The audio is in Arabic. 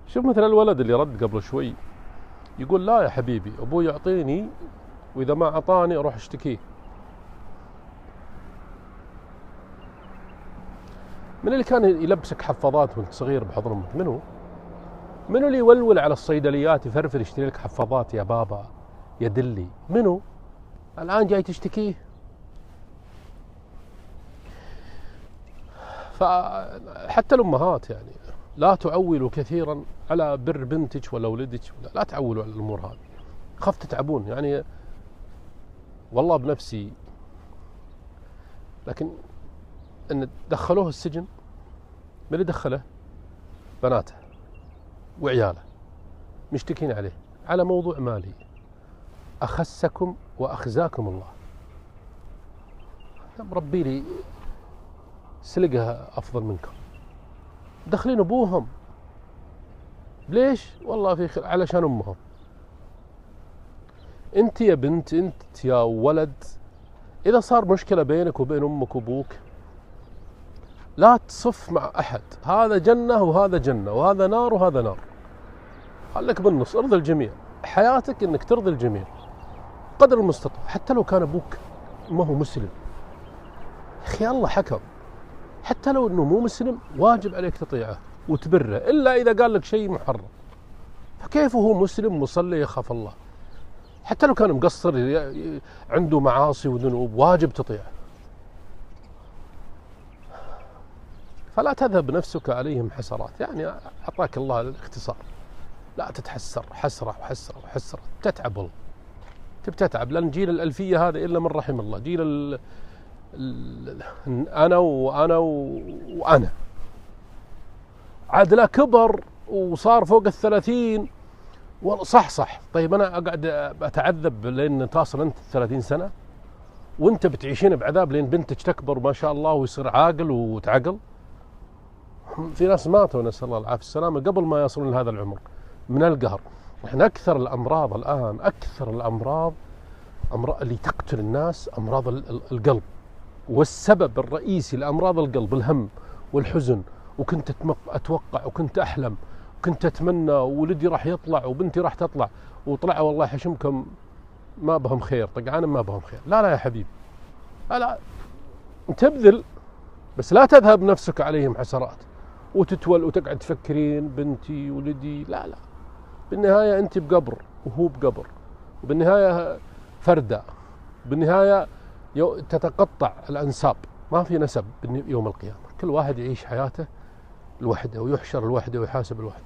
شوف مثلا الولد اللي رد قبل شوي يقول لا يا حبيبي أبوي يعطيني وإذا ما أعطاني أروح أشتكيه. من اللي كان يلبسك حفاضات وانت صغير بحضن امك؟ منو اللي يولول على الصيدليات يفرفر يشتري لك حفاضات يا بابا يا دلي؟ منو الآن جاي تشتكيه؟ فحتى الأمهات يعني لا تعولوا كثيرا على بر بنتك ولا ولدك، لا تعولوا على الأمور هذه، خف تتعبون. يعني والله بنفسي، لكن ان دخلوه السجن، من اللي دخله؟ بناته وعياله مشتكين عليه على موضوع مالي. أخسكم وأخزاكم الله. مربي لي سلقها أفضل منكم، دخلين أبوهم ليش؟ والله في علشان أمهم. أنت يا بنت، أنت يا ولد، إذا صار مشكلة بينك وبين أمك وأبوك لا تصف مع أحد، هذا جنة وهذا جنة وهذا نار وهذا نار، خليك بالنص، ارضي الجميع. حياتك انك ترضي الجميع قدر المستطاع، حتى لو كان ابوك ما هو مسلم. يا اخي الله حكم، حتى لو انه مو مسلم واجب عليك تطيعه وتبره، الا اذا قال لك شيء محرم. فكيف هو مسلم مصلي يخاف الله؟ حتى لو كان مقصر عنده معاصي وذنوب واجب تطيعه. فلا تذهب نفسك عليهم حسرات، يعني اعطاك الله الاختصار، لا تتحسر حسرة وحسرة وحسرة، تتعب والله، تتعب. لأن جيل الألفية هذا إلا من رحم الله، جيل أنا وأنا عاد لا كبر وصار فوق 30. والله صح. طيب أنا أقعد أتعذب لين تصل أنت 30 سنة وأنت بتعيشين بعذاب لين بنتك تكبر ما شاء الله ويصير عاقل وتعقل؟ في ناس ماتوا نسأل الله العافية السلامة قبل ما يصلون لهذا العمر من القهر. احنا أكثر الأمراض الآن، أكثر الأمراض اللي تقتل الناس أمراض القلب، والسبب الرئيسي لأمراض القلب الهم والحزن. وكنت أتوقع وكنت أحلم وكنت أتمنى ولدي راح يطلع وبنتي راح تطلع، وطلع والله حشمكم ما بهم خير، طقعان ما بهم خير. لا يا حبيبي، لا تبذل، بس لا تذهب نفسك عليهم حسرات وتتول وتقعد تفكرين بنتي ولدي. لا، بالنهاية أنت بقبر وهو بقبر، وبالنهاية فردة، بالنهاية تتقطع الأنساب، ما في نسب يوم القيامة. كل واحد يعيش حياته لوحده ويحشر لوحده ويحاسب لوحده.